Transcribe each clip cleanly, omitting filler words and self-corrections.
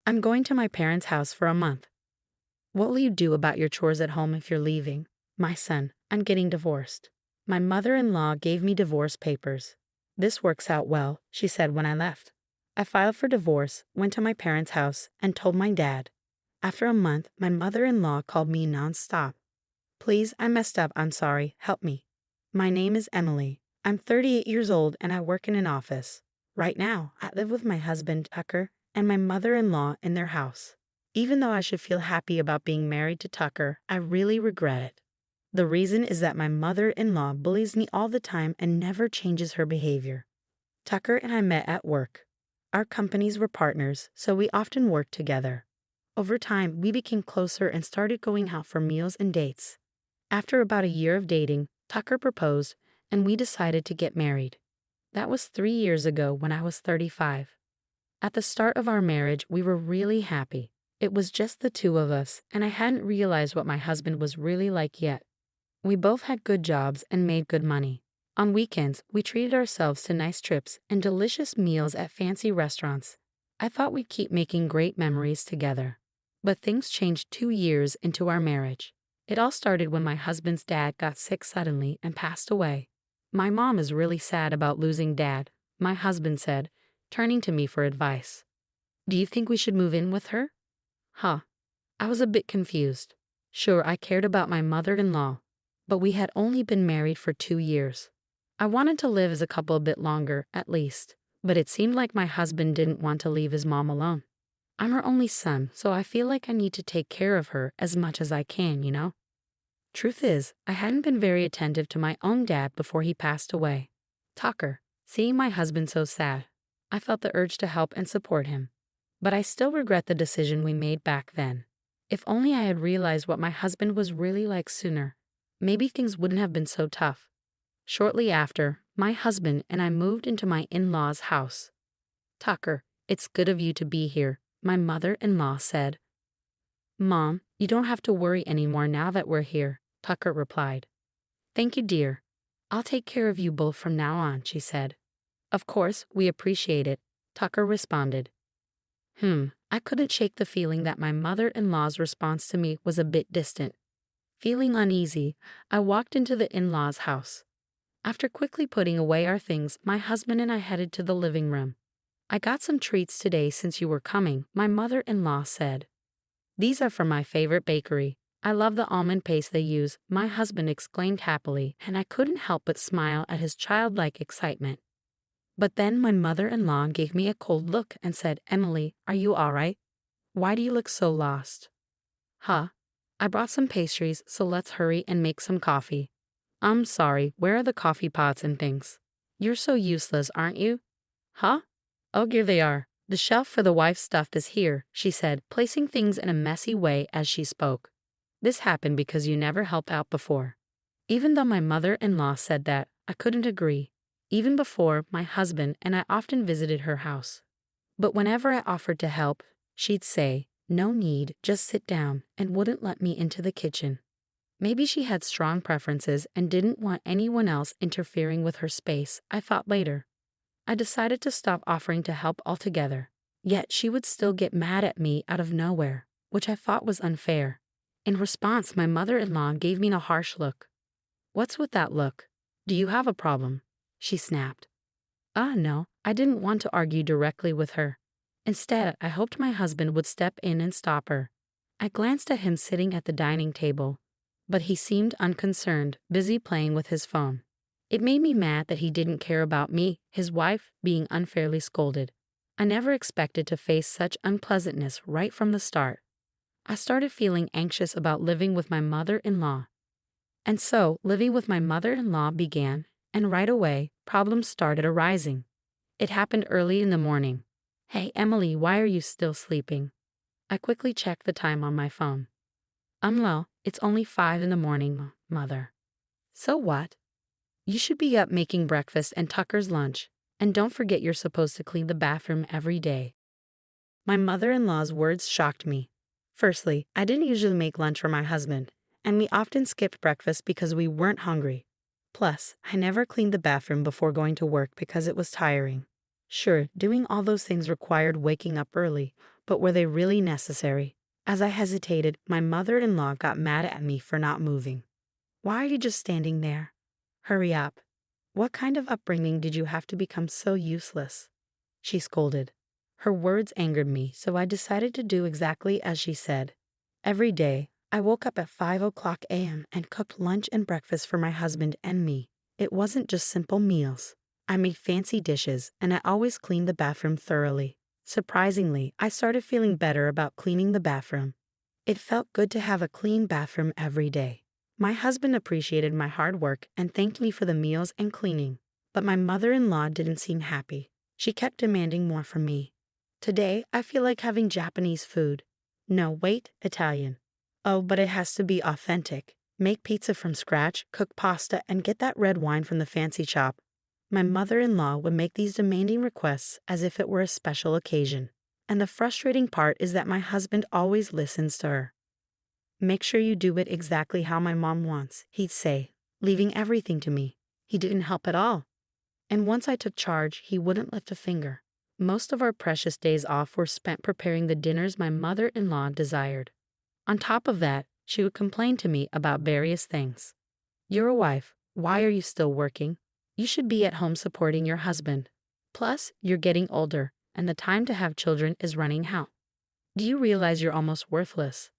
I'm going to my parents' house for a month. What will you do about your chores at home if you're leaving? My son, I'm getting divorced. My mother-in-law gave me divorce papers. This works out well, she said when I left. I filed for divorce, went to my parents' house, and told my dad. After a month, my mother-in-law called me nonstop. Please, I messed up, I'm sorry, help me. My name is Emily. I'm 38 years old and I work in an office. Right now, I live with my husband, Tucker, and my mother-in-law in their house. Even though I should feel happy about being married to Tucker, I really regret it. The reason is that my mother-in-law bullies me all the time and never changes her behavior. Tucker and I met at work. Our companies were partners, so we often worked together. Over time, we became closer and started going out for meals and dates. After about a year of dating, Tucker proposed, and we decided to get married. That was 3 years ago when I was 35. At the start of our marriage, we were really happy. It was just the two of us, and I hadn't realized what my husband was really like yet. We both had good jobs and made good money. On weekends, we treated ourselves to nice trips and delicious meals at fancy restaurants. I thought we'd keep making great memories together. But things changed 2 years into our marriage. It all started when my husband's dad got sick suddenly and passed away. My mom is really sad about losing Dad, my husband said, turning to me for advice. Do you think we should move in with her? Huh. I was a bit confused. Sure, I cared about my mother-in-law, but we had only been married for 2 years. I wanted to live as a couple a bit longer, at least, but it seemed like my husband didn't want to leave his mom alone. I'm her only son, so I feel like I need to take care of her as much as I can, you know? Truth is, I hadn't been very attentive to my own dad before he passed away. Tucker, seeing my husband so sad, I felt the urge to help and support him. But I still regret the decision we made back then. If only I had realized what my husband was really like sooner, maybe things wouldn't have been so tough. Shortly after, my husband and I moved into my in-laws' house. Tucker, it's good of you to be here, my mother-in-law said. Mom, you don't have to worry anymore now that we're here, Tucker replied. Thank you, dear. I'll take care of you both from now on, she said. Of course, we appreciate it, Tucker responded. I couldn't shake the feeling that my mother-in-law's response to me was a bit distant. Feeling uneasy, I walked into the in-laws' house. After quickly putting away our things, my husband and I headed to the living room. I got some treats today since you were coming, my mother-in-law said. These are from my favorite bakery. I love the almond paste they use, my husband exclaimed happily, and I couldn't help but smile at his childlike excitement. But then my mother-in-law gave me a cold look and said, Emily, are you all right? Why do you look so lost? Huh? I brought some pastries, so let's hurry and make some coffee. I'm sorry, where are the coffee pots and things? You're so useless, aren't you? Huh? Oh, here they are. The shelf for the wife's stuff is here, she said, placing things in a messy way as she spoke. This happened because you never helped out before. Even though my mother-in-law said that, I couldn't agree. Even before, my husband and I often visited her house. But whenever I offered to help, she'd say, no need, just sit down, and wouldn't let me into the kitchen. Maybe she had strong preferences and didn't want anyone else interfering with her space, I thought later. I decided to stop offering to help altogether. Yet she would still get mad at me out of nowhere, which I thought was unfair. In response, my mother-in-law gave me a harsh look. What's with that look? Do you have a problem? She snapped. No, I didn't want to argue directly with her. Instead, I hoped my husband would step in and stop her. I glanced at him sitting at the dining table, but he seemed unconcerned, busy playing with his phone. It made me mad that he didn't care about me, his wife, being unfairly scolded. I never expected to face such unpleasantness right from the start. I started feeling anxious about living with my mother-in-law. And so, living with my mother-in-law began, and right away, problems started arising. It happened early in the morning. Hey, Emily, why are you still sleeping? I quickly checked the time on my phone. Well, it's only 5 in the morning, Mother. So what? You should be up making breakfast and Tucker's lunch, and don't forget you're supposed to clean the bathroom every day. My mother-in-law's words shocked me. Firstly, I didn't usually make lunch for my husband, and we often skipped breakfast because we weren't hungry. Plus, I never cleaned the bathroom before going to work because it was tiring. Sure, doing all those things required waking up early, but were they really necessary? As I hesitated, my mother-in-law got mad at me for not moving. Why are you just standing there? Hurry up. What kind of upbringing did you have to become so useless? She scolded. Her words angered me, so I decided to do exactly as she said. Every day, I woke up at 5 a.m. and cooked lunch and breakfast for my husband and me. It wasn't just simple meals. I made fancy dishes, and I always cleaned the bathroom thoroughly. Surprisingly, I started feeling better about cleaning the bathroom. It felt good to have a clean bathroom every day. My husband appreciated my hard work and thanked me for the meals and cleaning. But my mother-in-law didn't seem happy. She kept demanding more from me. Today, I feel like having Japanese food. No, wait, Italian. Oh, but it has to be authentic. Make pizza from scratch, cook pasta, and get that red wine from the fancy shop. My mother-in-law would make these demanding requests as if it were a special occasion. And the frustrating part is that my husband always listens to her. Make sure you do it exactly how my mom wants, he'd say, leaving everything to me. He didn't help at all. And once I took charge, he wouldn't lift a finger. Most of our precious days off were spent preparing the dinners my mother-in-law desired. On top of that, she would complain to me about various things. You're a wife. Why are you still working? You should be at home supporting your husband. Plus, you're getting older, and the time to have children is running out. Do you realize you're almost worthless?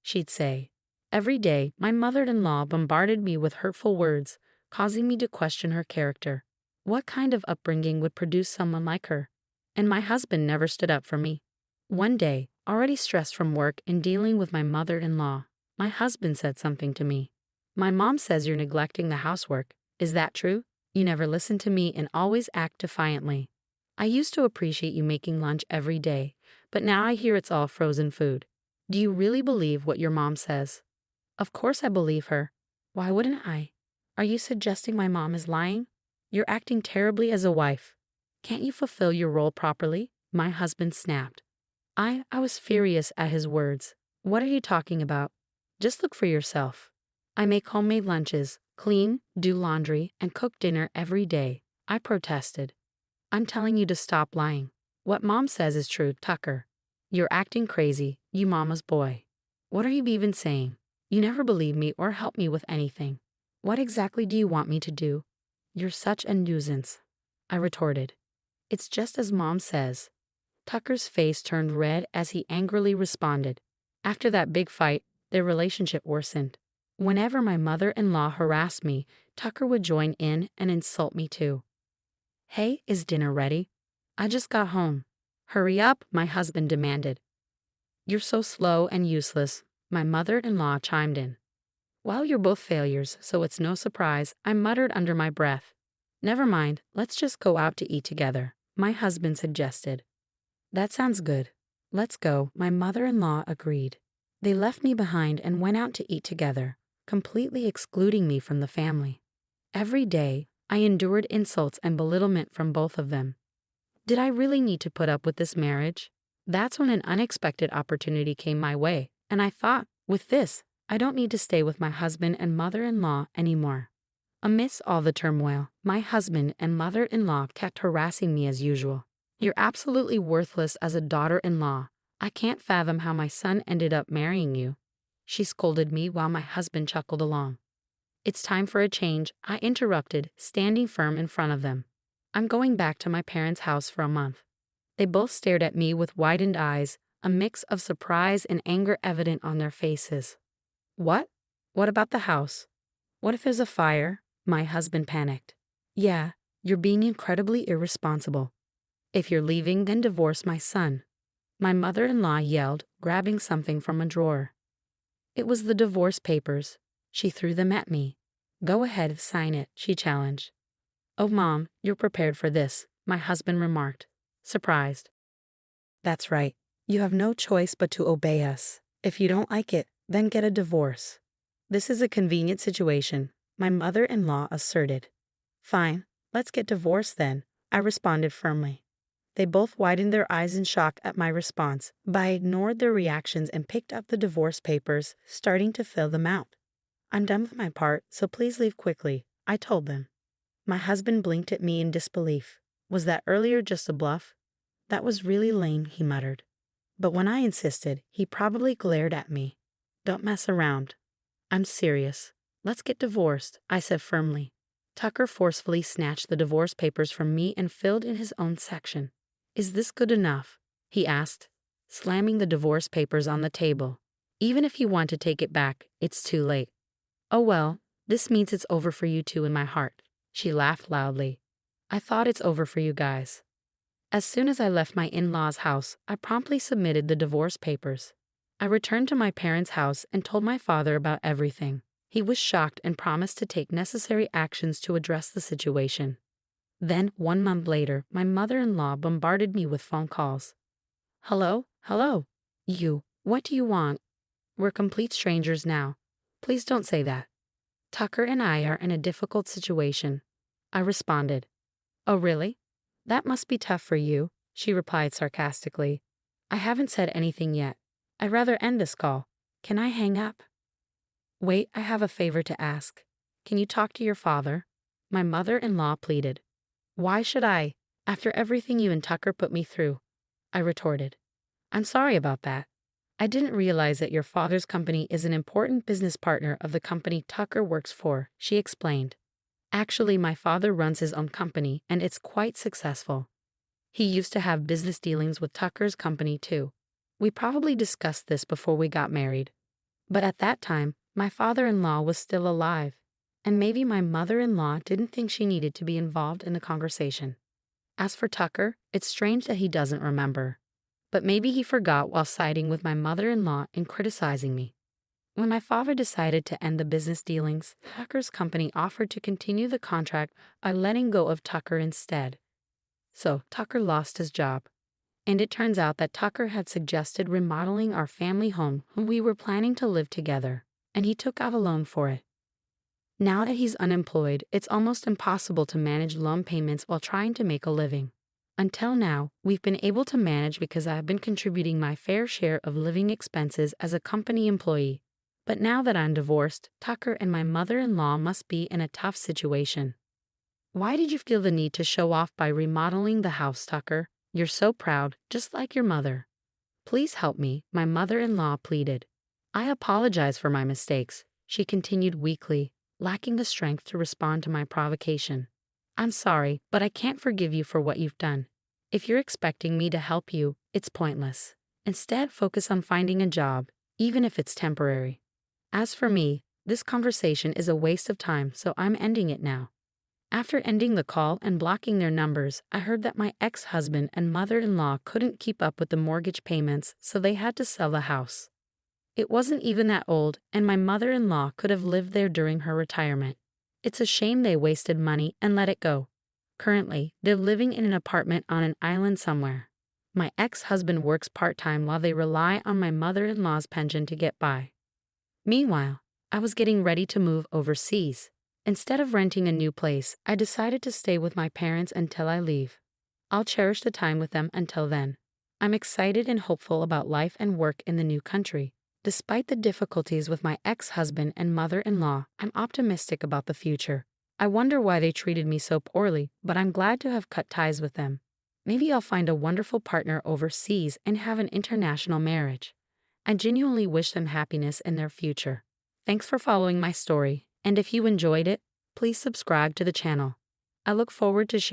She'd say. Every day, my mother-in-law bombarded me with hurtful words, causing me to question her character. What kind of upbringing would produce someone like her? And my husband never stood up for me. One day, already stressed from work and dealing with my mother-in-law, my husband said something to me. My mom says you're neglecting the housework. Is that true? You never listen to me and always act defiantly. I used to appreciate you making lunch every day, but now I hear it's all frozen food. Do you really believe what your mom says? Of course I believe her. Why wouldn't I? Are you suggesting my mom is lying? You're acting terribly as a wife. Can't you fulfill your role properly? My husband snapped. I was furious at his words. What are you talking about? Just look for yourself. I make homemade lunches, clean, do laundry, and cook dinner every day. I protested. I'm telling you to stop lying. What mom says is true, Tucker. You're acting crazy, you mama's boy. What are you even saying? You never believe me or help me with anything. What exactly do you want me to do? You're such a nuisance, I retorted. It's just as mom says. Tucker's face turned red as he angrily responded. After that big fight, their relationship worsened. Whenever my mother-in-law harassed me, Tucker would join in and insult me too. Hey, is dinner ready? I just got home. Hurry up, my husband demanded. You're so slow and useless, my mother-in-law chimed in. Well, you're both failures, so it's no surprise, I muttered under my breath. Never mind, let's just go out to eat together, my husband suggested. That sounds good. Let's go, my mother-in-law agreed. They left me behind and went out to eat together, completely excluding me from the family. Every day, I endured insults and belittlement from both of them. Did I really need to put up with this marriage? That's when an unexpected opportunity came my way, and I thought, with this, I don't need to stay with my husband and mother-in-law anymore. Amidst all the turmoil, my husband and mother-in-law kept harassing me as usual. You're absolutely worthless as a daughter-in-law. I can't fathom how my son ended up marrying you. She scolded me while my husband chuckled along. It's time for a change, I interrupted, standing firm in front of them. I'm going back to my parents' house for a month. They both stared at me with widened eyes, a mix of surprise and anger evident on their faces. What? What about the house? What if there's a fire? My husband panicked. Yeah, you're being incredibly irresponsible. If you're leaving, then divorce my son. My mother-in-law yelled, grabbing something from a drawer. It was the divorce papers. She threw them at me. Go ahead, sign it, she challenged. Oh, Mom, you're prepared for this, my husband remarked, surprised. That's right. You have no choice but to obey us. If you don't like it, then get a divorce. This is a convenient situation, my mother-in-law asserted. Fine, let's get divorced then, I responded firmly. They both widened their eyes in shock at my response, but I ignored their reactions and picked up the divorce papers, starting to fill them out. I'm done with my part, so please leave quickly, I told them. My husband blinked at me in disbelief. Was that earlier just a bluff? That was really lame, he muttered. But when I insisted, he probably glared at me. Don't mess around. I'm serious. Let's get divorced, I said firmly. Tucker forcefully snatched the divorce papers from me and filled in his own section. Is this good enough? He asked, slamming the divorce papers on the table. Even if you want to take it back, it's too late. Oh well, this means it's over for you two in my heart. She laughed loudly. I thought it's over for you guys. As soon as I left my in-laws' house, I promptly submitted the divorce papers. I returned to my parents' house and told my father about everything. He was shocked and promised to take necessary actions to address the situation. Then, 1 month later, my mother-in-law bombarded me with phone calls. Hello? Hello? What do you want? We're complete strangers now. Please don't say that. Tucker and I are in a difficult situation. I responded. Oh, really? That must be tough for you, she replied sarcastically. I haven't said anything yet. I'd rather end this call. Can I hang up? Wait, I have a favor to ask. Can you talk to your father? My mother-in-law pleaded. Why should I, after everything you and Tucker put me through? I retorted. I'm sorry about that. I didn't realize that your father's company is an important business partner of the company Tucker works for, she explained. Actually, my father runs his own company, and it's quite successful. He used to have business dealings with Tucker's company, too. We probably discussed this before we got married. But at that time, my father-in-law was still alive, and maybe my mother-in-law didn't think she needed to be involved in the conversation. As for Tucker, it's strange that he doesn't remember. But maybe he forgot while siding with my mother-in-law and criticizing me. When my father decided to end the business dealings, Tucker's company offered to continue the contract by letting go of Tucker instead. So Tucker lost his job. And it turns out that Tucker had suggested remodeling our family home when we were planning to live together, and he took out a loan for it. Now that he's unemployed, it's almost impossible to manage loan payments while trying to make a living. Until now, we've been able to manage because I've been contributing my fair share of living expenses as a company employee. But now that I'm divorced, Tucker and my mother-in-law must be in a tough situation. Why did you feel the need to show off by remodeling the house, Tucker? You're so proud, just like your mother. Please help me, my mother-in-law pleaded. I apologize for my mistakes, she continued weakly, lacking the strength to respond to my provocation. I'm sorry, but I can't forgive you for what you've done. If you're expecting me to help you, it's pointless. Instead, focus on finding a job, even if it's temporary. As for me, this conversation is a waste of time, so I'm ending it now. After ending the call and blocking their numbers, I heard that my ex-husband and mother-in-law couldn't keep up with the mortgage payments, so they had to sell the house. It wasn't even that old, and my mother-in-law could have lived there during her retirement. It's a shame they wasted money and let it go. Currently, they're living in an apartment on an island somewhere. My ex-husband works part-time while they rely on my mother-in-law's pension to get by. Meanwhile, I was getting ready to move overseas. Instead of renting a new place, I decided to stay with my parents until I leave. I'll cherish the time with them until then. I'm excited and hopeful about life and work in the new country. Despite the difficulties with my ex-husband and mother-in-law, I'm optimistic about the future. I wonder why they treated me so poorly, but I'm glad to have cut ties with them. Maybe I'll find a wonderful partner overseas and have an international marriage. I genuinely wish them happiness in their future. Thanks for following my story, and if you enjoyed it, please subscribe to the channel. I look forward to sharing